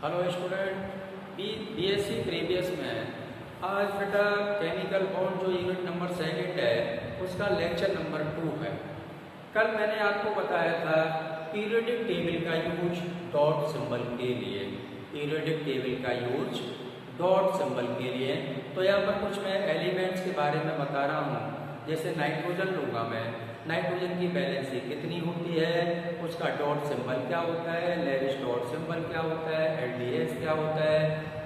Hello student, BSc previous में आज बेटा केमिकल बॉन्ड जो यूनिट नंबर 2 है उसका लेक्चर नंबर 2 है। कल मैंने आपको बताया था पीरियोडिक टेबल का यूज डॉट सिंबल के लिए, पीरियोडिक टेबल का यूज डॉट सिंबल के लिए। तो यहाँ पर कुछ मैं एलिमेंट्स के बारे में बता रहा हूँ। जैसे नाइट्रोजन लूँगा मैं, नाइट्रोजन की वैलेंसी कितनी होती है, उसका डॉट सिंबल क्या होता है, लेविस डॉट सिंबल क्या होता है, एलडीएस क्या होता है,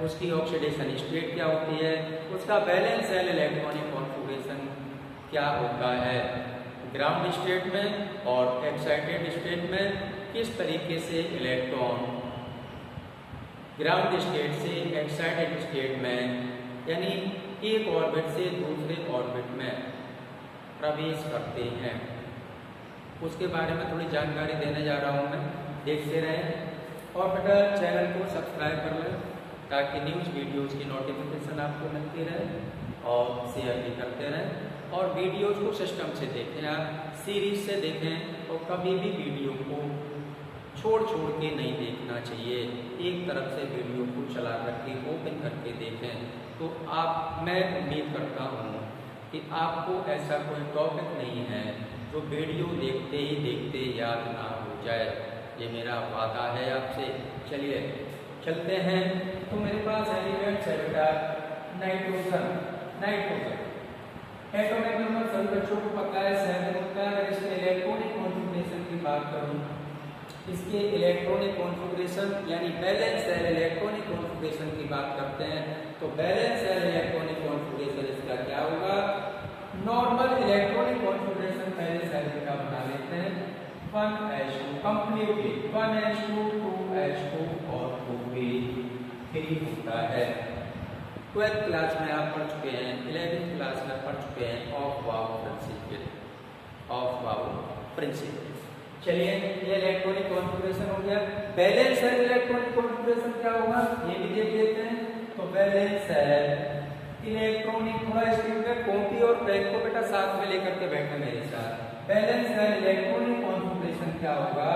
उसकी ऑक्सीडेशन स्टेट क्या होती है, उसका वैलेंस सेल इलेक्ट्रॉनिक कॉन्फ़िगरेशन क्या होता है, ग्राउंड स्टेट में और एक्साइटेड स्टेट में किस तरीके से इलेक्ट्रॉन ग्राउंड स्टेट से एक्साइटेड स्टेट में यानी एक ऑर्बिट से दूसरे ऑर्बिट में प्रवेश करते हैं, उसके बारे में थोड़ी जानकारी देने जा रहा हूँ मैं। देखते रहें और बेटा चैनल को सब्सक्राइब कर लें ताकि न्यूज़ वीडियोज़ की नोटिफिकेशन आपको मिलती रहे और शेयर भी करते रहें। और वीडियोज़ को सिस्टम से देखें, आप सीरीज से देखें और कभी भी वीडियो को छोड़ के नहीं देखना चाहिए। एक तरफ से वीडियो को चला करके ओपन करके देखें तो मैं उम्मीद करता हूँ कि आपको ऐसा कोई टॉपिक नहीं है जो वीडियो देखते ही देखते याद ना हो जाए। ये मेरा वादा है आपसे। चलिए चलते हैं। तो मेरे पास एलिमेंट्स है बेटा नाइट्रोजन। एटॉमिक नंबर सभी बच्चों को पता है 7 होता है। अगर इसके इलेक्ट्रॉनिक कॉन्फ़िगरेशन की बात करूँ, इसके इलेक्ट्रॉनिक कॉन्फ़िगरेशन यानी बैलेंस सेल इलेक्ट्रॉनिक कॉन्फ़िगरेशन की बात करते हैं तो बैलेंस सेल इलेक्ट्रॉनिक कॉन्फ़िगरेशन इसका क्या होगा। नॉर्मल इलेक्ट्रॉनिक कॉन्फ़िगरेशन पहले सेल का बना लेते हैं 1s2 कंप्लीटली 1s2 2s2 और 2p3 होता है। 12th क्लास में आप पढ़ चुके हैं, 11th क्लास में पढ़ चुके हैं ऑफ बाउ प्रिंसिपल। चलिए ये इलेक्ट्रॉनिक कॉन्फ़िगरेशन हो गया। बैलेंस सेल इलेक्ट्रॉनिक कॉन्फ़िगरेशन क्या होगा ये भी देख लेते हैं। तो बैलेंस सेल इलेक्ट्रॉनिक, थोड़ा स्क्रीन पे कॉपी और पेन को बेटा साथ में लेकर के बैठना मेरे साथ। बैलेंस सेल इलेक्ट्रॉनिक कॉन्फ़िगरेशन क्या होगा,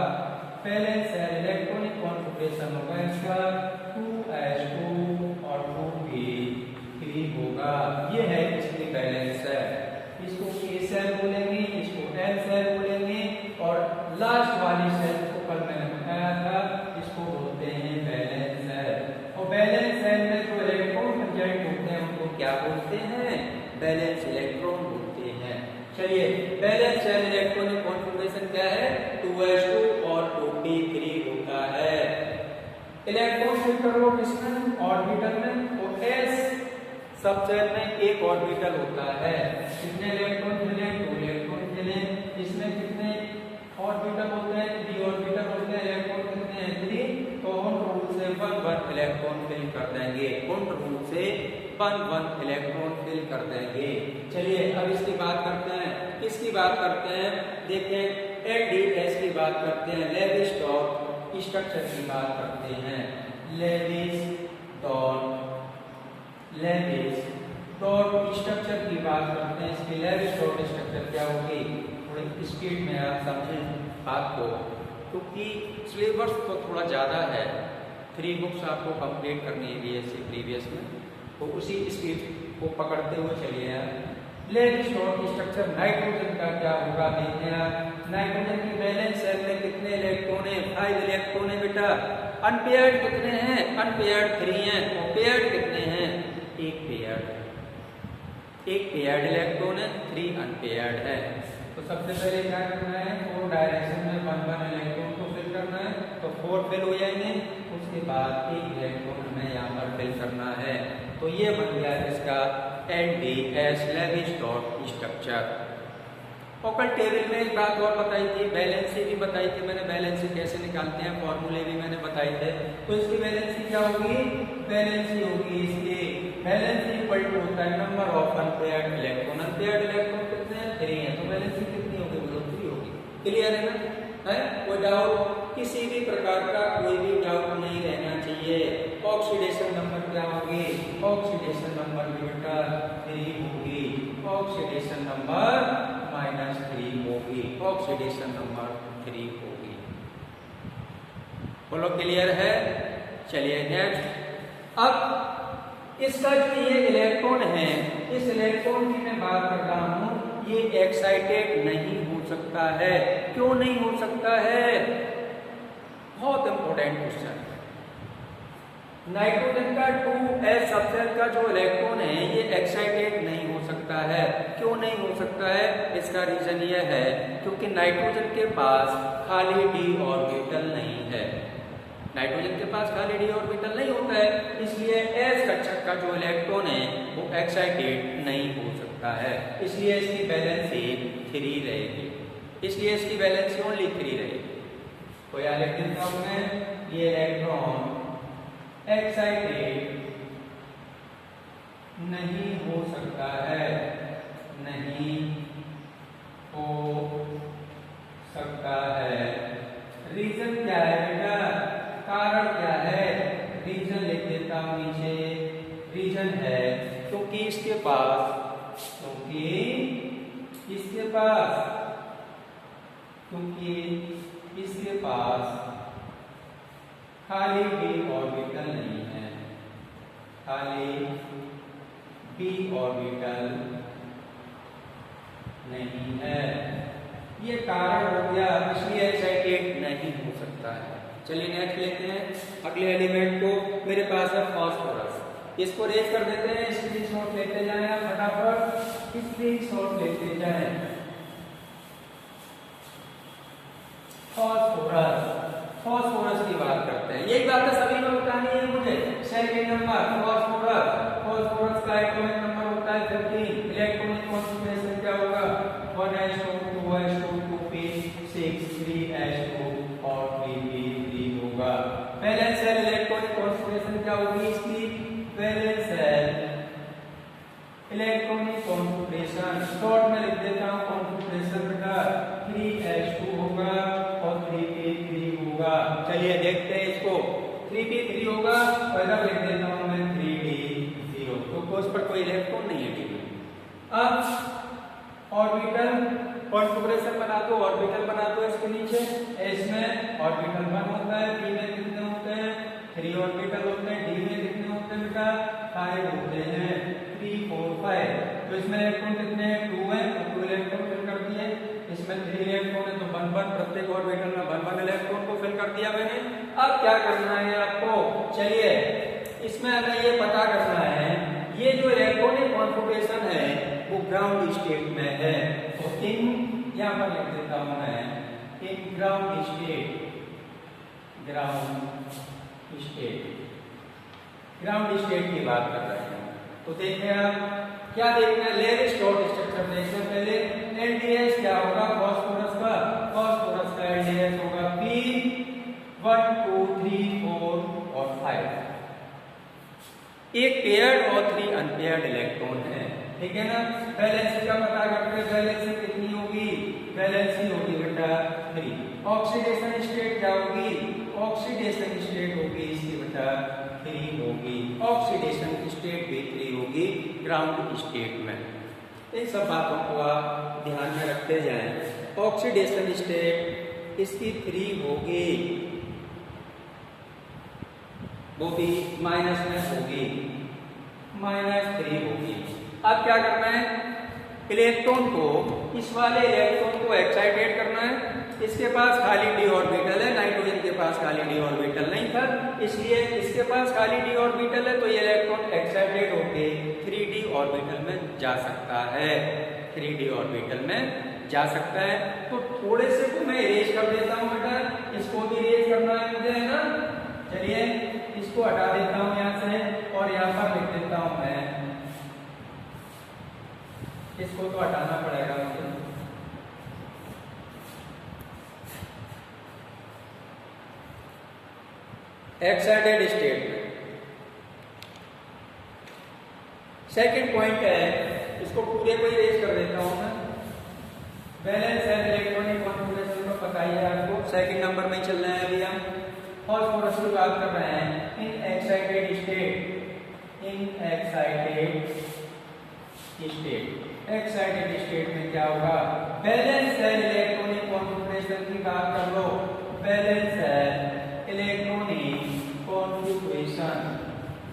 बैलेंस सेल इलेक्ट्रॉनिक कॉन्फ़िगरेशन होगा इसका 2s2 और 2p3 होगा। ये है इसकी बैलेंस सेल। इसको k सेल बोलेंगे, इसको n सेल बोलेंगे और लास्ट वाली सेल को कल मैंने बताया था इसको बोलते हैं बैलेंस सेल। और बैलेंस सेल में जो इलेक्ट्रॉन प्रेजेंट होते हैं उनको क्या बोलते हैं, बैलेंस इलेक्ट्रॉन बोलते हैं। चलिए बैलेंस सेल इलेक्ट्रॉनिक कॉन्फ़िगरेशन क्या है 2s2 और 2p3 होता है। इलेक्ट्रॉन शिफ्ट करो किसमें, ऑर्बिटल में। तो s सब सेल में एक ऑर्बिटल होता है। कितने इलेक्ट्रॉन मिले, 2 इलेक्ट्रॉन मिले। इसमें कितने ऑर्बिटल होते हैं, 3 ऑर्बिटल होते हैं। इलेक्ट्रॉन कितने हैं, 3। तो हम रूल से 1 इलेक्ट्रॉन फिल कर देंगे, उन रूल से 1 इलेक्ट्रॉन फिल कर देंगे। चलिए अब इसकी बात करते हैं। किसकी बात करते हैं, देखें एलडीएस की बात करते हैं, लेविस डॉट स्ट्रक्चर की बात करते हैं। लेविस डॉट स्ट्रक्चर की बात करते हैं। इसकी लेविस डॉट स्ट्रक्चर क्या होगी, थोड़ी स्पीड में आप समझें बात को क्योंकि सिलेबस तो थोड़ा ज़्यादा है। 3 बुक्स आपको कंप्लीट करनी है बीएससी प्रीवियस में, तो उसी स्पीड को पकड़ते हुए चलिए आप। लेविस डॉट स्ट्रक्चर नाइट्रोजन का क्या होगा देखते हैं। नाइट्रोजन की बैलेंस सेल में कितने इलेक्ट्रॉन है, 5 इलेक्ट्रॉन है बेटा। अनपेयर्ड कितने हैं, अनपेयर्ड 3 हैं। और पेयर्ड कितने हैं, एक पेयर्ड इलेक्ट्रॉन है, 3 अनपेयर्ड है। तो सबसे पहले क्या करना है, 4 डायरेक्शन में 1 इलेक्ट्रॉन को फिल करना है। तो 4 फिल हो जाएंगे, उसके बाद एक इलेक्ट्रॉन हमें यहाँ पर फिल करना है। तो ये बन गया इसका एलडीएस लेविस डॉट स्ट्रक्चर। और कल टेबल में एक बात और बताई थी, बैलेंसी भी बताई थी मैंने, बैलेंसी कैसे निकालते हैं फॉर्मूले भी मैंने बताए थे। तो इसकी बैलेंसी क्या होगी, बैलेंसी होगी इसकी बैलेंसी इक्वल टू होता है number of unpaired electron. Unpaired electron कितने हैं, 3 हैं। तो बैलेंसी कितनी होगी, बोलो 3 होगी। क्लियर है ना, है कोई डाउट, किसी भी प्रकार का कोई भी डाउट नहीं रहना चाहिए। ऑक्सीडेशन नंबर क्या होगी, ऑक्सीडेशन नंबर बेटा 3 होगी। ऑक्सीडेशन नंबर -3 होगी, ऑक्सीडेशन नंबर 3 होगी। बोलो क्लियर है। चलिए नेक्स्ट, अब इसका जो ये इलेक्ट्रॉन है, इस इलेक्ट्रॉन की मैं बात कर रहा हूं, ये एक्साइटेड नहीं हो सकता है। क्यों नहीं हो सकता है? बहुत इंपॉर्टेंट क्वेश्चन। नाइट्रोजन का 2s सबसेट का जो इलेक्ट्रॉन है ये एक्साइटेड नहीं हो सकता है। क्यों नहीं हो सकता है? इसका रीजन ये है क्योंकि नाइट्रोजन के पास खाली d ऑर्बिटल नहीं है। नाइट्रोजन के पास खाली d ऑर्बिटल नहीं होता है, इसलिए s कक्षक का जो इलेक्ट्रॉन है वो एक्साइटेड नहीं हो सकता है। इसलिए इसकी वैलेंसी 3 रहेगी। इसलिए इसकी वैलेंसी ओनली 3 रहेगी। तो यहाँ लिख देता हूं मैं, ये इलेक्ट्रॉन एक्साइटेड नहीं हो सकता है, नहीं हो सकता है। रीजन क्या है बेटा? कारण क्या है? रीजन लिख देता हूं नीचे। रीजन है क्योंकि इसके पास खाली d ऑर्बिटल नहीं है, खाली d ऑर्बिटल नहीं है। ये कारण हो गया, इसलिए एक्साइटेड नहीं हो सकता है। चलिए नेक्स्ट लेते हैं अगले एलिमेंट को। मेरे पास है फास्फोरस, इसको रेज कर देते हैं। स्क्रीनशॉट लेते जाएं आप फटाफट, स्क्रीनशॉट लेते जाएं। फास्फोरस की बात करते हैं। यही बात है सभी में बतानी है मुझे। सेकंड नंबर फास्फोरस का एटॉमिक नंबर होता है 15। इलेक्ट्रॉनिक कॉन्फ़िगरेशन क्या होगा? 1s2 2s2 2p6 3s2 और 3p3 होगा। वैलेंस शेल इलेक्ट्रॉनिक कॉन्फ़िगरेशन क्या होगी इसकी? Valence shell electronic configuration short में लिख देता हूं कॉन्फ़िगरेशन का 3s2 होगा और 3p3 होगा। चलिए देखते हैं इसको। 3p3 होगा और इधर लिख देता हूं मैं 3d0, तो उस पर कोई इलेक्ट्रॉन नहीं है। अब ऑर्बिटल कॉन्फ़िगरेशन बना दो, ऑर्बिटल बना दो इसके नीचे। s में ऑर्बिटल 1 होता है, p में कितने होते हैं? 3 ऑर्बिटल होते हैं, d में कितने होते हैं बेटा? 5 होते हैं। 3 4 5, तो इसमें इलेक्ट्रॉन कितने हैं? 2 हैं, तो 2 इलेक्ट्रॉन फिल कर दिए। इसमें 3 इलेक्ट्रॉन है तो 1 1, प्रत्येक ऑर्बिटल में 1 1 इलेक्ट्रॉन को फिल कर दिया मैंने। अब क्या करना है आपको? चलिए इसमें हमें ये पता करना है ये जो इलेक्ट्रॉनिक कॉन्फ़िगरेशन है वो ग्राउंड स्टेट में है। तो इन यहां पर लिख देता हूं मैं, इन ग्राउंड स्टेट की बात कर रहे हैं। तो देखिए आप क्या देखना है? लेविस-स्टोन स्ट्रक्चर देखते हैं पहले। एलडीएस क्या होगा? फास्फोरस का एलडीएस होगा p1 2 3 4 और 5। एक पेयर्ड और 3 अनपेयर्ड इलेक्ट्रॉन है, ठीक है ना? वैलेंसी का पता करते हैं। वैलेंसी कितनी होगी? वैलेंसी होगी बेटा 3। ऑक्सीडेशन स्टेट क्या होगी? ऑक्सीडेशन स्टेट होगी इसकी बेटा 3 होगी। ऑक्सीडेशन स्टेट भी 3 होगी ग्राउंड स्टेट में। इन सब बातों को आप ध्यान में रखते जाएं। ऑक्सीडेशन स्टेट इसकी 3 होगी, वो भी माइनस में होगी, -3 होगी। अब क्या करना है? इलेक्ट्रॉन को, इस वाले इलेक्ट्रॉन को एक्साइटेड करना है। इसके पास खाली d ऑर्बिटल है, नाइट्रोजन के पास खाली d ऑर्बिटल नहीं था, इसलिए इसके पास खाली d ऑर्बिटल है, तो ये इलेक्ट्रॉन एक्साइटेड होके 3d ऑर्बिटल में जा सकता है, 3d ऑर्बिटल में जा सकता है। तो थोड़े से को मैं इरेज कर देता हूं बेटा, इसको भी इरेज करना है मुझे, है ना? चलिए इसको हटा देता हूं यहां से और यहां पर लिख देता हूं मैं, इसको तो हटाना पड़ेगा मुझे। एक्साइटेड स्टेट में सेकंड पॉइंट है, इसको पूरे को इरेज कर देता हूं मैं। बैलेंस है इलेक्ट्रॉनिक कॉन्फ़िगरेशन को पता ही है आपको। सेकंड नंबर में चल रहे हैं अभी हम, फास्फोरस की बात कर रहे हैं। इन एक्साइटेड स्टेट में क्या होगा? बैलेंस है इलेक्ट्रॉनिक कॉन्फ़िगरेशन की बात कर लो। बैलेंस है electronic configuration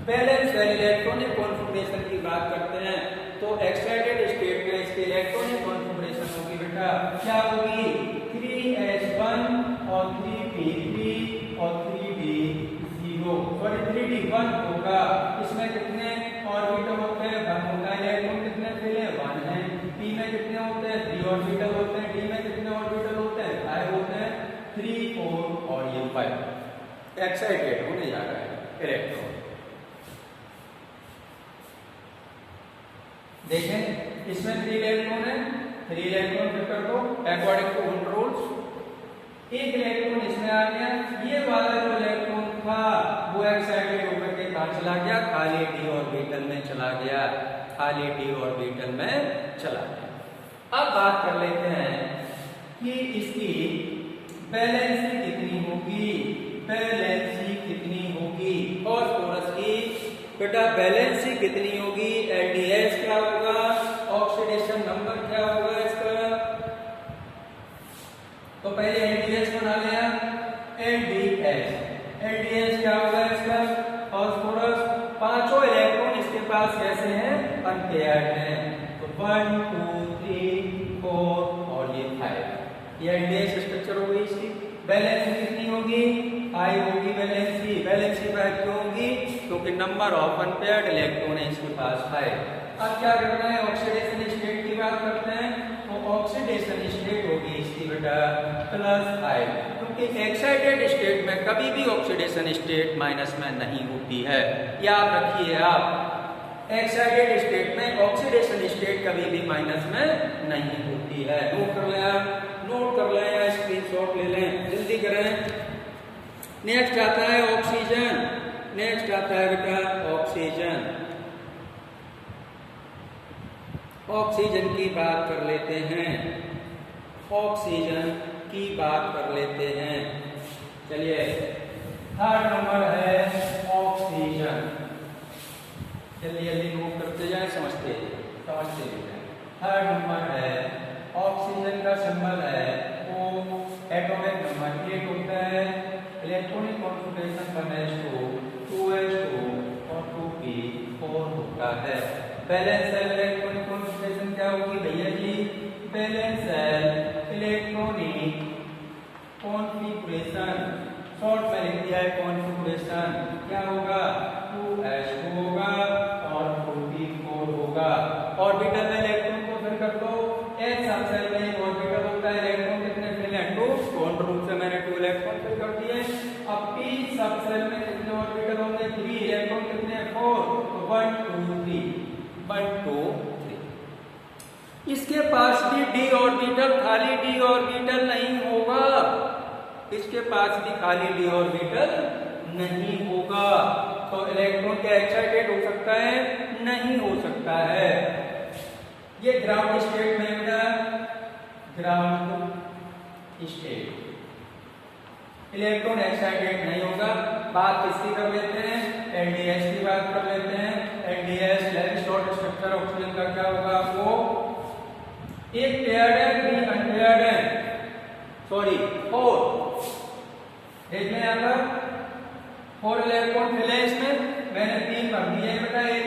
balance electronic configuration की बात करते हैं तो एक्साइटेड स्टेट में इसकी इलेक्ट्रॉनिक कॉन्फ़िगरेशन होगी बेटा क्या होगी 3s1 और 3p3 और 3d0 सॉरी 3d1 होगा। इसमें कितने ऑर्बिटल होते हैं 1 होता है, इलेक्ट्रॉन कितने फैले 1 है, p में कितने होते हैं 3 ऑर्बिटल होते हैं, d में कितने ऑर्बिटल होते हैं 5 होते हैं, 3 4 और ये 5 एक्साइटेड होने जा रहा है इलेक्ट्रॉन। देखें इसमें 3 इलेक्ट्रॉन है, 3 इलेक्ट्रॉन फिर कर दो अकॉर्डिंग टू वन रूल्स। एक इलेक्ट्रॉन इसमें आ गया, ये वाला जो इलेक्ट्रॉन था वो एक्साइटेड होकर के कहां चला गया खाली d ऑर्बिटल में चला गया, खाली d ऑर्बिटल में चला गया। अब बात कर लेते हैं कि इसकी वैलेंसी कितनी होगी, वैलेंसी कितनी होगी फास्फोरस की बेटा वैलेंसी कितनी होगी, एलडीएस क्या होगा, ऑक्सीडेशन नंबर क्या होगा इसका। तो पहले एलडीएस बना लिया, एलडीएस क्या होगा इसका फास्फोरस, पांचों इलेक्ट्रॉन इसके पास कैसे हैं अनपेयर्ड हैं, तो 1 2 3 4 और ये 5 ये एलडीएस स्ट्रक्चर होगी। इसकी वैलेंसी कितनी होगी हाई होगी, वैलेंसी पर क्यों होगी क्योंकि नंबर ऑफ अनपेयर्ड इलेक्ट्रॉन है इसके पास 5। अब क्या करना है ऑक्सीडेशन स्टेट की बात करते हैं तो ऑक्सीडेशन स्टेट होगी इसकी बेटा +5 क्योंकि एक्साइटेड स्टेट में कभी भी ऑक्सीडेशन स्टेट माइनस में नहीं होती है, याद रखिए आप एक्साइटेड स्टेट में ऑक्सीडेशन स्टेट कभी भी माइनस में नहीं होती है। नोट कर लें या स्क्रीनशॉट ले लें, जल्दी करें। नेक्स्ट आता है ऑक्सीजन, नेक्स्ट आता है बेटा ऑक्सीजन। ऑक्सीजन की बात कर लेते हैं, ऑक्सीजन की बात कर लेते हैं। चलिए थर्ड नंबर है ऑक्सीजन, जल्दी जल्दी नोट करते जाए समझते जाए। थर्ड नंबर है ऑक्सीजन का सिंबल है O, एटॉमिक नंबर 8 होता है, इलेक्ट्रॉनिक कॉन्फ़िगरेशन का H2 2s2 और 2p4 होता है। बैलेंस सेल इलेक्ट्रॉनिक कॉन्फ़िगरेशन क्या होगी भैया जी, valence shell electronic configuration short में लिख दिया है कॉन्फ़िगरेशन क्या होगा 2s2 होगा और 2p4 होगा। ऑर्बिटल में इलेक्ट्रॉन को फिर कर दो, एक सब सेल में एक ऑर्बिटल होता है, इलेक्ट्रॉन कितने फिल हैं 2, कौन रूप से मैंने 2 इलेक्ट्रॉन फिल कर दिए। अब p सब सेल में कितने ऑर्बिटल होंगे 3, इलेक्ट्रॉन कितने 4, तो 1 2 3 1 2 3। इसके पास भी d ऑर्बिटल खाली d ऑर्बिटल नहीं होगा, इसके पास भी खाली d ऑर्बिटल नहीं होगा, तो इलेक्ट्रॉन क्या एक्साइटेड हो सकता है नहीं हो सकता है। ये ग्राउंड स्टेट में बेटा ग्राउंड स्टेट इलेक्ट्रॉन एक्साइटेड नहीं होगा। बात किसकी कर लेते हैं एलडीएस की बात कर लेते हैं। LDS length short structure oxygen का क्या होगा वो एक पेयर्ड है 3 अनपेयर्ड है, सॉरी 4 देख लें यहाँ पर 4 इलेक्ट्रॉन मिले इसमें, मैंने 3 भर दिए बेटा, एक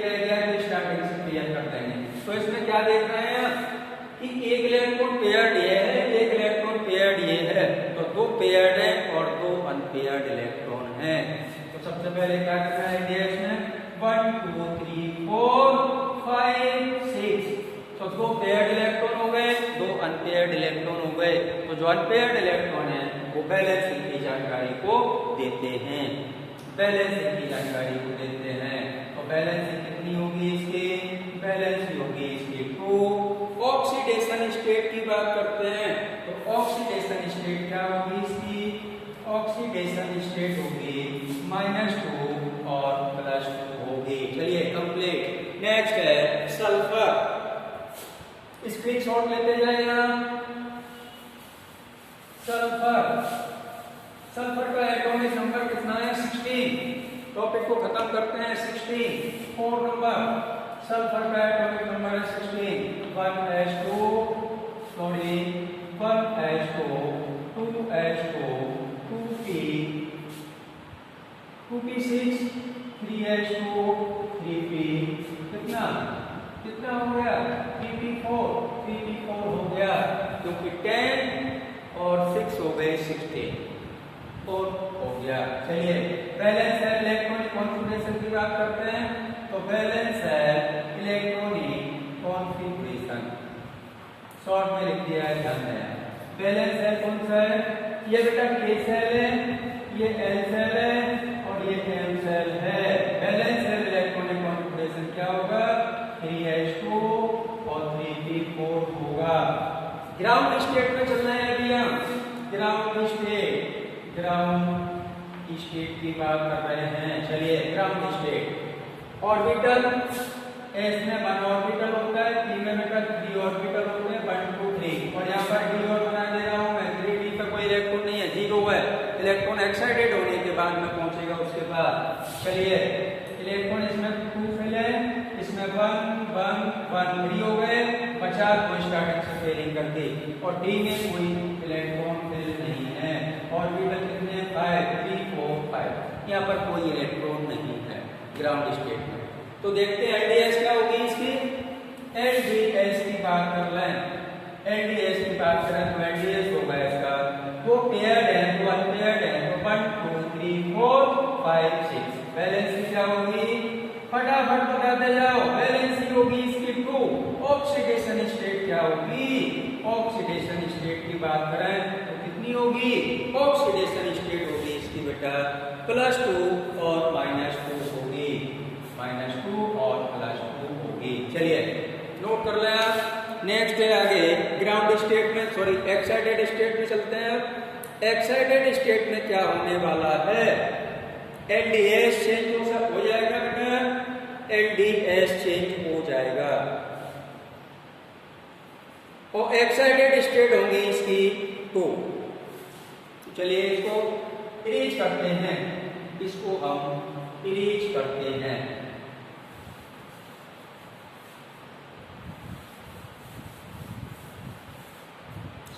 रह गया तो स्टार्टिंग से क्लियर कर देंगे। तो इसमें क्या देख रहे हैं कि एक इलेक्ट्रॉन पेयर्ड ये है, एक इलेक्ट्रॉन पेयर्ड ये है, तो 2 पेयर्ड है और 2 अनपेयर्ड इलेक्ट्रॉन है। तो सबसे पहले क्या करना है एलडीएस में 1 2 3 4 5 6, तो 2 पेयर्ड इलेक्ट्रॉन हो गए, 2 अनपेयर्ड इलेक्ट्रॉन हो गए। तो जो अनपेयर्ड इलेक्ट्रॉन है वो बैलेंसिंग की जानकारी को देते हैं, बैलेंसिंग की जानकारी को देते हैं। तो बैलेंसिंग कितनी होगी इसकी, बैलेंसिंग होगी इसकी 2। ऑक्सीडेशन स्टेट की बात करते हैं तो ऑक्सीडेशन स्टेट क्या होगी इसकी, ऑक्सीडेशन स्टेट होगी -2 और +2 होगी। चलिए कंप्लीट। नेक्स्ट है सल्फर, स्क्रीनशॉट लेते जाइए। सल्फर का एटॉमिक नंबर कितना है 16। टॉपिक को खत्म करते हैं 16 4 नंबर सल्फर का एटॉमिक नंबर है 16 1s2 sorry 1s2 2s2 2p2p6 3H2 3P कितना कितना हो गया 3P4 हो गया, क्योंकि 10 और 6 हो गए 16 और हो गया। चलिए बैलेंस है इलेक्ट्रॉनिक कॉन्फ़िगरेशन की बात करते हैं। तो बैलेंस है इलेक्ट्रॉनिक कॉन्फ़िगरेशन, शॉर्ट में लिख दिया है, ध्यान दें। बैलेंस सेल कौन सा है? ये बेटा K सेल है, ये L सेल है और ये M सेल है। बैलेंस सेल इलेक्ट्रॉनिक कॉन्फ़िगरेशन क्या होगा? 3H2 और 3P4 होगा। ग्राउंड स्टेट में चलना है अभी हम। ग्राउंड स्टेट की बात कर रहे हैं। चलिए ग्राउंड स्टेट ऑर्बिटल, एस में 1 ऑर्बिटल होता है, पी में बेटा 3 ऑर्बिटल होते हैं, 1 2 3। और यहाँ पर डी और बना दे रहा हूँ मैं, 3D पे कोई इलेक्ट्रॉन नहीं है, 0 है। इलेक्ट्रॉन एक्साइटेड होने के बाद में पहुंचेगा उसके बाद। चलिए इलेक्ट्रॉन इसमें 2 फिल है, इसमें 1 1 1 3 हो गए, 50 को स्टार्टिंग से फेलिंग कर दी। और डी में कोई इलेक्ट्रॉन फिल नहीं है। ऑर्बिटल कितने 5 3 4 5, यहाँ पर कोई इलेक्ट्रॉन नहीं है ग्राउंड स्टेट में। तो देखते हैं एलडीएस क्या होगी इसकी। एलडीएस की बात कर लें, एलडीएस की बात करें तो एलडीएस होगा इसका, वो पेयर्ड है तो अनपेयर्ड है, तो 1 2 3 4 5 6। बैलेंस क्या होगी? फटाफट बताते जाओ। बैलेंस होगी इसकी 2। ऑक्सीडेशन स्टेट क्या होगी? ऑक्सीडेशन स्टेट की बात करें तो कितनी होगी? ऑक्सीडेशन स्टेट होगी इसकी बेटा +2 और -2 होगी, -2 और +2 होगी। चलिए नोट कर लें आप। नेक्स्ट है आगे ग्राउंड स्टेट में, सॉरी एक्साइटेड स्टेट में चलते हैं। एक्साइटेड स्टेट में क्या होने वाला है? एलडीएस चेंज हो जाएगा बेटा, एलडीएस चेंज हो जाएगा और एक्साइटेड स्टेट होंगी इसकी 2। चलिए इसको इरेज करते हैं, इसको हम इरेज करते हैं।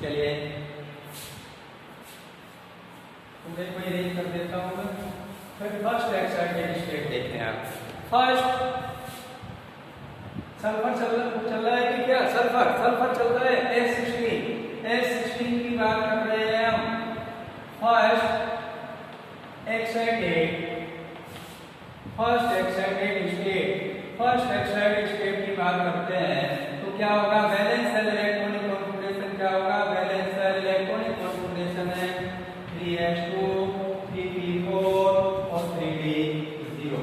चलिए तुम्हें को इरेज कर देता हूं मैं। फिर फर्स्ट एक्साइटेड स्टेट देखते हैं आप। फर्स्ट सल्फर चल रहा है कि क्या? सल्फर चल रहा है, S16 की बात कर रहे हैं हम। फर्स्ट एक्साइटेड स्टेट की बात करते हैं तो क्या होगा? बैलेंस सेल इलेक्ट्रॉनिक कॉन्फ़िगरेशन क्या होगा? बैलेंस सेल इलेक्ट्रॉनिक कॉन्फ़िगरेशन है 3H2 3P4 और 3D0।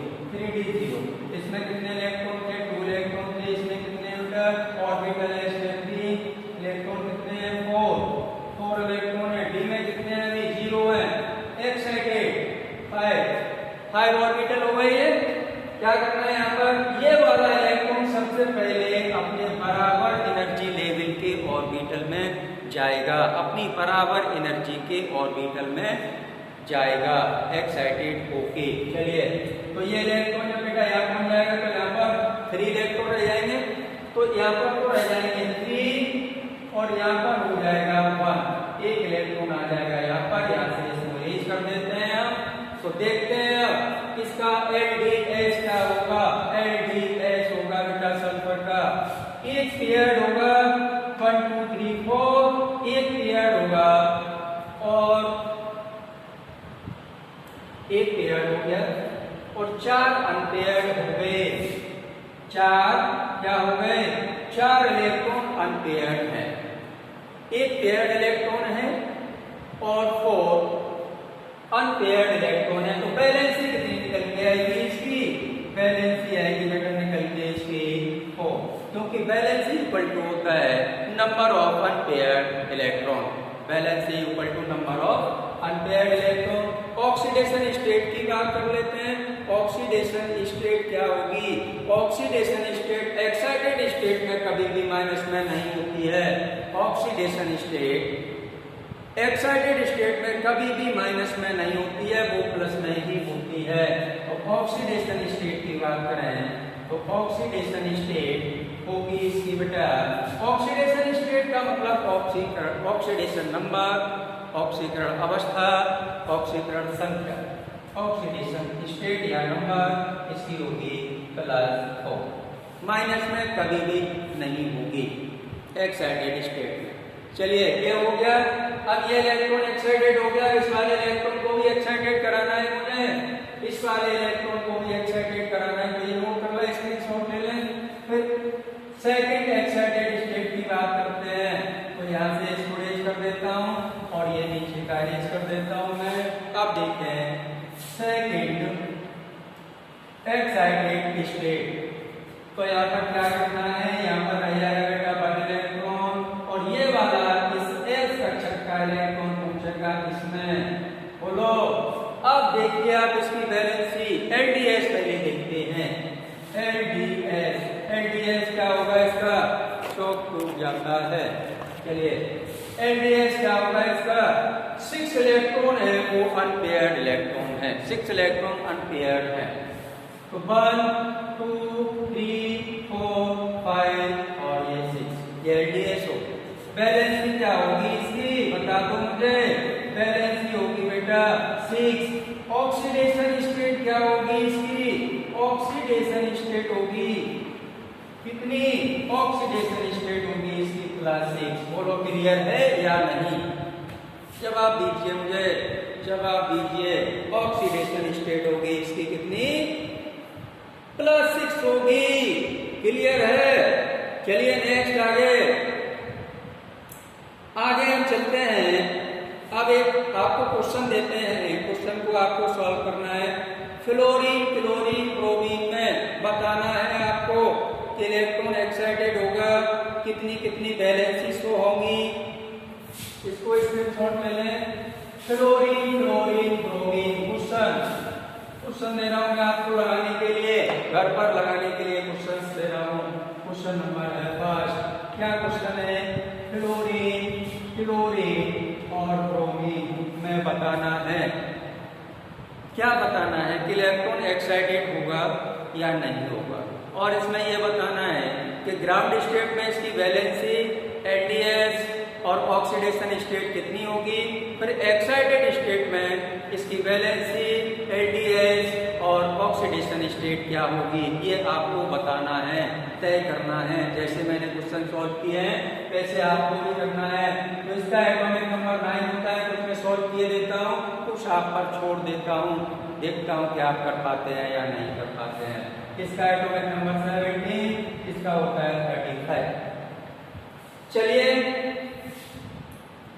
इसमें कितने इलेक्ट्रॉन थे? 2 इलेक्ट्रॉन थे। इसमें कितने ऑर्बिटल है? इसमें 3 इलेक्ट्रॉन कितने हैं? 4 इलेक्ट्रॉन है। डी में कितने हैं? अभी 0 है। एक्साइटेड 5 ऑर्बिटल हो गई है। क्या करना है यहाँ पर? ये वाला इलेक्ट्रॉन सबसे पहले अपने बराबर एनर्जी लेवल के ऑर्बिटल में जाएगा, अपनी बराबर एनर्जी के ऑर्बिटल में जाएगा एक्साइटेड होके। चलिए तो ये इलेक्ट्रॉन जब बेटा यहाँ पहुंच जाएगा तो यहाँ पर 3 इलेक्ट्रॉन रह जाएंगे, तो यहाँ पर तो रह जाएंगे 3 और यहाँ पर हो जाएगा 1, एक इलेक्ट्रॉन आ जाएगा यहाँ पर। यहाँ से इसको इरेज कर देते हैं हम। तो देखते हैं अब इसका एलडीएस क्या होगा? एलडीएस होगा बेटा सल्फर का, एक पेयर होगा 1 2 3 4, एक पेयर होगा और एक पेयर हो गया और 4 अनपेयर्ड हो गए। 4 क्या हो गए? 4 इलेक्ट्रॉन अनपेयर्ड है, एक पेयर्ड इलेक्ट्रॉन है और 4 अनपेयर्ड इलेक्ट्रॉन है। तो बैलेंस कितनी निकल के आएगी इसकी? बैलेंस आएगी बेटा निकल के इसकी 4, क्योंकि बैलेंस इक्वल टू होता है number of unpaired electron. Valence equal to number of unpaired electron. Oxidation state की बात कर लेते हैं। ऑक्सीडेशन स्टेट क्या होगी? ऑक्सीडेशन स्टेट एक्साइटेड स्टेट में कभी भी माइनस में नहीं होती है। ऑक्सीडेशन स्टेट एक्साइटेड स्टेट में कभी भी माइनस में नहीं होती है, वो प्लस में ही होती है। तो ऑक्सीडेशन स्टेट की बात करें तो ऑक्सीडेशन स्टेट होगी इसकी बेटा, ऑक्सीडेशन स्टेट का मतलब ऑक्सीकरण, ऑक्सीडेशन नंबर, ऑक्सीकरण अवस्था, ऑक्सीकरण संख्या। ऑक्सीडेशन स्टेट या नंबर इसकी होगी +4। माइनस में कभी भी नहीं होगी एक्साइटेड स्टेट में। चलिए ये हो गया। अब ये इलेक्ट्रॉन एक्साइटेड हो गया, इस वाले इलेक्ट्रॉन को भी एक्साइटेड कराना है मुझे, इस वाले इलेक्ट्रॉन को भी एक्साइटेड कराना है। तो ये नोट कर ले, स्क्रीनशॉट ले लें। फिर सेकंड एक्साइटेड स्टेट की बात करते हैं। तो यहाँ से इसको रेज कर देता हूँ और ये नीचे का रेज कर देता हूँ मैं। अब देखते हैं सेकंड एक्साइटेड स्टेट। तो यहाँ पर क्या करना है, यहाँ पर रह जाएगा बेटा वन इलेक्ट्रॉन और ये वाला इस एस कक्षक का इलेक्ट्रॉन पहुंचेगा इसमें। बोलो अब देखिए आप इसकी वैलेंसी एलडीएस पहले देखते हैं। एलडीएस क्या होगा इसका, शॉक टूट जाता है। चलिए एलडीएस क्या होगा इसका, 6 इलेक्ट्रॉन है वो अनपेयर्ड इलेक्ट्रॉन है, 6 इलेक्ट्रॉन अनपेयर्ड है। तो 1 2 3 4 5 और ये 6 ये एलडीएस हो। वैलेंसी क्या होगी इसकी बता दो मुझे, वैलेंसी होगी बेटा 6। ऑक्सीडेशन स्टेट क्या होगी इसकी, ऑक्सीडेशन स्टेट होगी कितनी, ऑक्सीडेशन स्टेट होगी इसकी +6। बोलो क्लियर है या नहीं, जवाब दीजिए मुझे, जवाब दीजिए। ऑक्सीडेशन स्टेट होगी इसकी कितनी, +6 होगी। क्लियर है। चलिए नेक्स्ट आगे हम चलते हैं। अब एक आपको क्वेश्चन देते हैं, क्वेश्चन को आपको सॉल्व करना है। फ्लोरीन क्लोरीन ब्रोमीन में बताना है आपको कि इलेक्ट्रॉन एक्साइटेड होगा, कितनी कितनी वैलेंसी शो होंगी। इसको स्क्रीनशॉट ले लें। फ्लोरीन क्लोरीन ब्रोमीन क्वेश्चन दे रहा हूँ मैं आपको लगाने के लिए, घर पर लगाने के लिए क्वेश्चन दे रहा हूँ। क्वेश्चन नंबर है 5। क्या क्वेश्चन है, फ्लोरीन क्लोरीन और ब्रोमीन में बताना है, क्या बताना है कि इलेक्ट्रॉन एक्साइटेड होगा या नहीं होगा। और इसमें यह बताना है कि ग्राउंड स्टेट में इसकी वैलेंसी एलडीएस और ऑक्सीडेशन स्टेट कितनी होगी, फिर एक्साइटेड स्टेट में इसकी वैलेंसी एलडीएस और ऑक्सीडेशन स्टेट क्या होगी, ये आपको बताना है, तय करना है। जैसे मैंने क्वेश्चन सॉल्व किए हैं वैसे आपको भी करना है। तो इसका एटॉमिक नंबर 9 होता है, कुछ मैं सॉल्व किए देता हूँ, कुछ आप पर छोड़ देता हूँ, देखता हूँ कि आप कर पाते हैं या नहीं कर पाते हैं। इसका एटॉमिक नंबर 17, इसका होता है 35। चलिए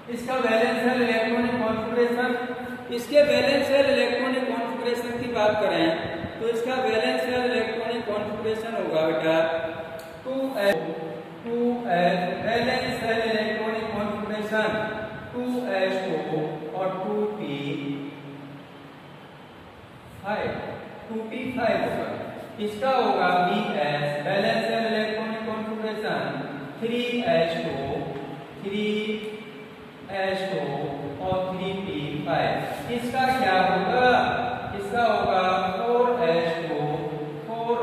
इसका वैलेंशियल इलेक्ट्रॉनिक कॉन्फ़िगरेशन, इसके वैलेंशियल इलेक्ट्रॉनिक कॉन्फ़िगरेशन की बात करें तो इसका वैलेंशियल इलेक्ट्रॉनिक कॉन्फ़िगरेशन होगा बेटा 2s वैलेंशियल इलेक्ट्रॉनिक कॉन्फ़िगरेशन 2s2 और 2p5 होगा। इसका होगा bs वैलेंशियल इलेक्ट्रॉनिक कॉन्फ़िगरेशन 3s2 और 3p5। इसका क्या होगा, इसका होगा 4s2 और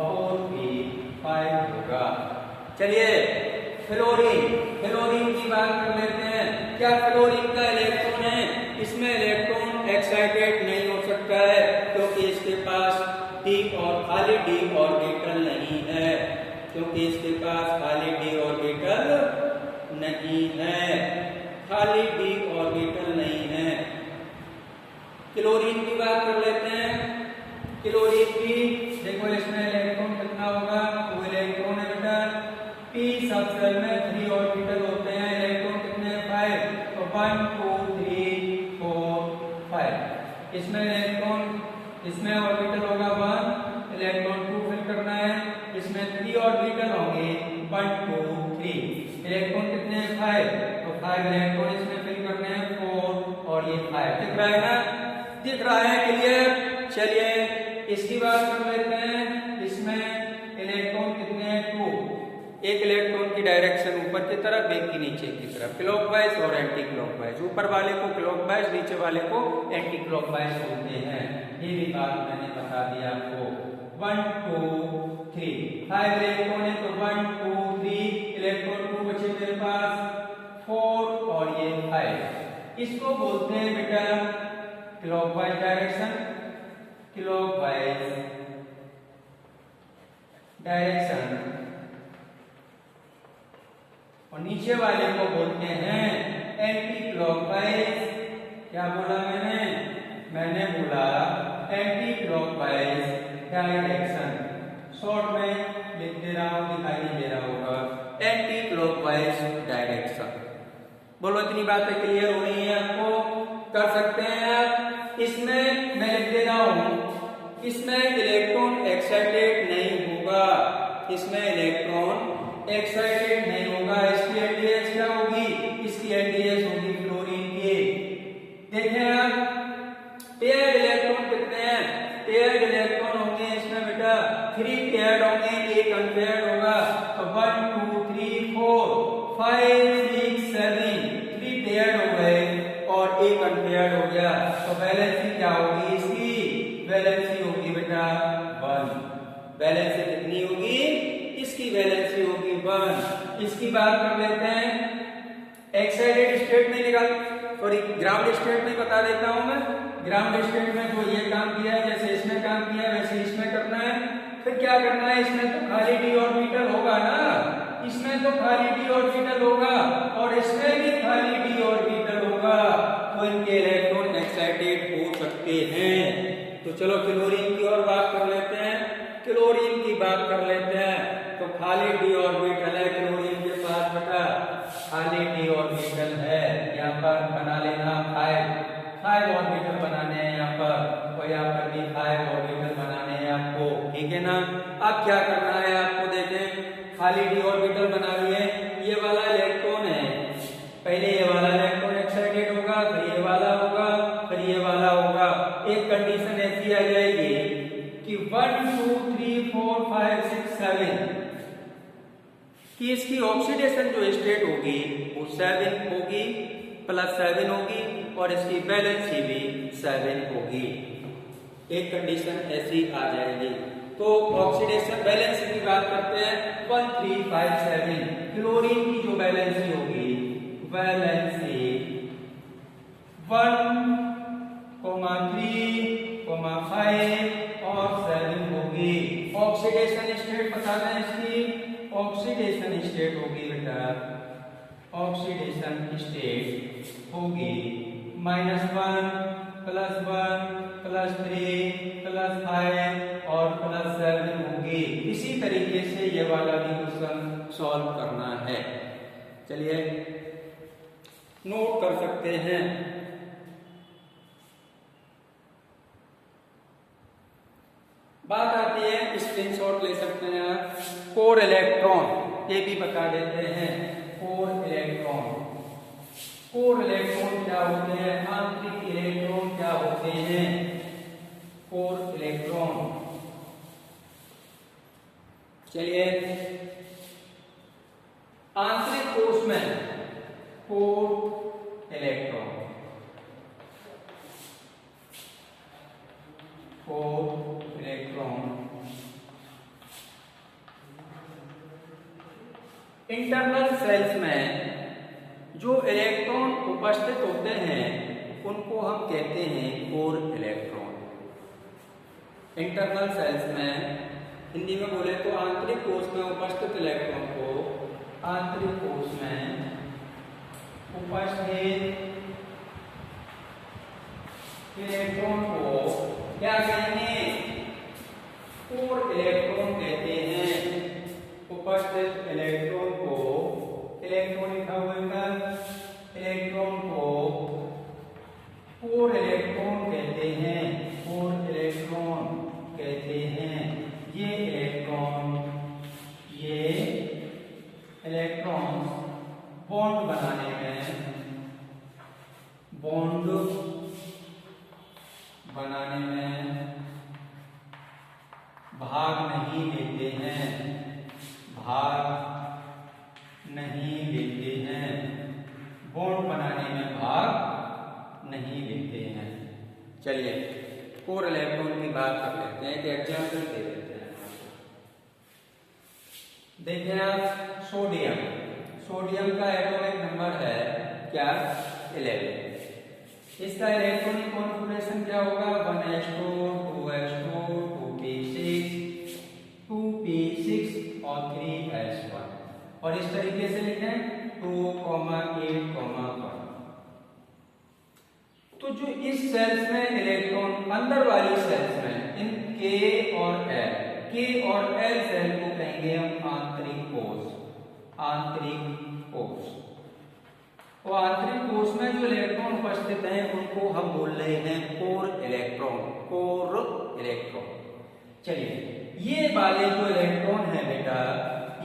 4p5 होगा। चलिए फ्लोरीन की बात कर लेते हैं। क्या फ्लोरीन का इलेक्ट्रॉन है, इसमें इलेक्ट्रॉन एक्साइटेड नहीं हो सकता है क्योंकि इसके पास d और खाली d ऑर्बिटल नहीं है, क्योंकि इसके पास खाली d ऑर्बिटल नहीं है, खाली d ऑर्बिटल नहीं है। क्लोरीन की बात कर लेते हैं। क्लोरीन की देखो इसमें इलेक्ट्रॉन कितना होगा, वो इलेक्ट्रॉन है बेटा p सब सेल में 3 ऑर्बिटल होते हैं, इलेक्ट्रॉन कितने हैं 5, तो 1 2 3 4 5। इसमें इलेक्ट्रॉन, इसमें ऑर्बिटल होगा 1, इलेक्ट्रॉन 2 फिल करना है, इसमें 3 ऑर्बिटल होंगे 1 2 3। इलेक्ट्रॉन कितने हैं 5, तो 5 इलेक्ट्रॉन इसमें फिल करने हैं 4 और ये 5। दिख रहा है ना, दिख रहा है क्लियर। चलिए इसकी बात कर लेते हैं। इसमें इलेक्ट्रॉन कितने हैं 2, एक इलेक्ट्रॉन की डायरेक्शन ऊपर की तरफ, एक की नीचे की तरफ, क्लॉकवाइज और एंटी क्लॉकवाइज। ऊपर वाले को क्लॉकवाइज, नीचे वाले को एंटी क्लॉकवाइज बोलते हैं। ये भी बात मैंने बता दी आपको। 1 2 3 5 इलेक्ट्रॉन है तो 1 2 3 इलेक्ट्रॉन 2 बचे मेरे पास 4 और ये 5। इसको बोलते हैं बेटा क्लॉकवाइज डायरेक्शन, क्लॉकवाइज डायरेक्शन, और नीचे वाले को बोलते हैं एंटी क्लॉकवाइज। क्या बोला मैंने बोला एंटी क्लॉकवाइज डायरेक्शन। शॉर्ट में लिख दे रहा हूं, दिखाई नहीं दे रहा होगा, एंटी क्लॉकवाइज डायरेक्शन। बोलो इतनी बातें क्लियर हो रही हैं आपको? कर सकते हैं आप। इसमें मैं लिख दे रहा हूं, इसमें इलेक्ट्रॉन एक्साइटेड नहीं होगा, इसमें इलेक्ट्रॉन एक्साइटेड नहीं होगा। इसकी एलडीएस क्या होगी? इसकी एलडीएस होगी फ्लोरीन की। देखें आप, पेयर्ड इलेक्ट्रॉन कितने हैं? पेयर्ड इलेक्ट्रॉन होंगे इसमें बेटा 3 पेयर्ड होंगे, एक अनपेयर्ड होगा। तो 1 2 3 4 5 6 7 3 पेयर्ड हो गए और एक अनपेयर्ड हो गया। तो वैलेंसी क्या होगी इसकी? वैलेंसी होगी बेटा 1। वैलेंसी कितनी होगी? इसकी वैलेंसी होगी 1। इसकी बात कर लेते हैं एक्साइटेड स्टेट में निकाल, सॉरी ग्राउंड स्टेट में बता देता हूं मैं। ग्राउंड स्टेट में तो ये काम किया है, जैसे इसमें काम किया है वैसे इसमें करना है। फिर क्या करना है? इसमें तो खाली d ऑर्बिटल होगा ना, इसमें तो खाली d ऑर्बिटल होगा और इसमें भी खाली d ऑर्बिटल होगा, तो इनके इलेक्ट्रॉन एक्साइटेड हो सकते हैं। तो चलो क्लोरीन की और बात कर लेते हैं, क्लोरीन की बात कर लेते हैं। तो खाली d ऑर्बिटल है क्लोरीन के पास बेटा, खाली d ऑर्बिटल है। यहाँ पर बना लेना 5 ऑर्बिटल बनाने हैं यहाँ पर, और यहाँ पर भी 5 ऑर्बिटल बनाने हैं आपको, ठीक है ना। अब क्या करना है आपको? देखें, खाली d ऑर्बिटल बना लिए, ये वाला इलेक्ट्रॉन है, पहले ये वाला इलेक्ट्रॉन एक्साइटेड होगा, फिर ये वाला होगा, फिर ये वाला होगा। एक कंडीशन ऐसी आ जाएगी कि 1 2 3 4 5 6 7 कि इसकी ऑक्सीडेशन जो स्टेट होगी वो 7 होगी, +7 होगी, और इसकी वैलेंसी भी 7 होगी। एक कंडीशन ऐसी आ जाएगी। तो ऑक्सीडेशन वैलेंसी की बात करते हैं 1 3 5 7। क्लोरीन की जो वैलेंसी होगी, वैलेंसी 1, 3, 5 और 7 होगी। ऑक्सीडेशन स्टेट बता दें इसकी, ऑक्सीडेशन स्टेट होगी बेटा, ऑक्सीडेशन स्टेट होगी -1 +1 +3 +5 और +7 होगी। इसी तरीके से ये वाला भी क्वेश्चन सॉल्व करना है। चलिए नोट कर सकते हैं। बात आती है, स्क्रीनशॉट ले सकते हैं आप, कोर इलेक्ट्रॉन, ये भी बता देते हैं। कोर इलेक्ट्रॉन, कोर इलेक्ट्रॉन क्या होते हैं? आंतरिक इलेक्ट्रॉन क्या होते हैं? कोर इलेक्ट्रॉन, चलिए आंतरिक कोश में core electron, core electron internal shells में जो इलेक्ट्रॉन उपस्थित होते हैं उनको हम कहते हैं कोर इलेक्ट्रॉन। इंटरनल सेल्स में हिंदी में बोले तो आंतरिक कोश में उपस्थित इलेक्ट्रॉन को, आंतरिक कोश में उपस्थित इलेक्ट्रॉन को क्या कहेंगे? कोर इलेक्ट्रॉन कहते हैं। उपस्थित इलेक्ट्रॉन को, इलेक्ट्रॉन लिखा हुआ है, इलेक्ट्रॉन को कोर इलेक्ट्रॉन कहते हैं, कोर इलेक्ट्रॉन कहते हैं। ये इलेक्ट्रॉन्स बॉन्ड बनाने में, बॉन्ड बनाने में भाग नहीं लेते हैं, भाग नहीं लेते हैं, बॉन्ड बनाने में भाग नहीं लेते हैं। चलिए कोर इलेक्ट्रॉन की बात कर लेते हैं, एक एग्जाम्पल दे देते हैं। देखिए आप, सोडियम, सोडियम का एटॉमिक नंबर है क्या? 11। इसका इलेक्ट्रॉनिक कॉन्फ़िगरेशन क्या होगा 1s2 2s2 2p6 2p6 और 3s1 और इस तरीके से लिखें 2, 8, 1। तो जो इस सेल्स में इलेक्ट्रॉन अंदर वाली सेल्स में इन K और L सेल को कहेंगे हम आंतरिक कोष। तो आंतरिक कोष में जो इलेक्ट्रॉन उपस्थित हैं उनको हम बोल रहे हैं कोर इलेक्ट्रॉन। चलिए ये वाले जो इलेक्ट्रॉन है बेटा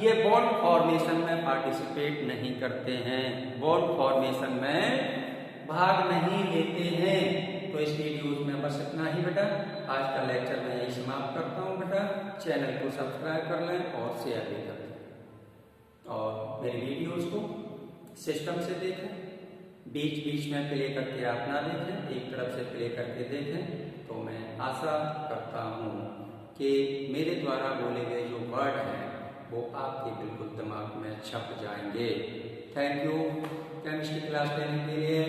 ये बॉन्ड फॉर्मेशन में पार्टिसिपेट नहीं करते हैं, बॉन्ड फॉर्मेशन में भाग नहीं लेते हैं। तो इस वीडियो में बस इतना ही बेटा। आज का लेक्चर मैं यही समाप्त करता हूँ बेटा। चैनल को सब्सक्राइब कर लें और शेयर भी कर दें और मेरी वीडियोस को सिस्टम से देखें, बीच में प्ले करके आप ना देखें, एक तरफ से प्ले करके देखें। तो मैं आशा करता हूँ कि मेरे द्वारा बोले गए जो वर्ड हैं वो आपके बिल्कुल दिमाग में छप जाएंगे। थैंक यू केमिस्ट्री क्लास लेने के लिए।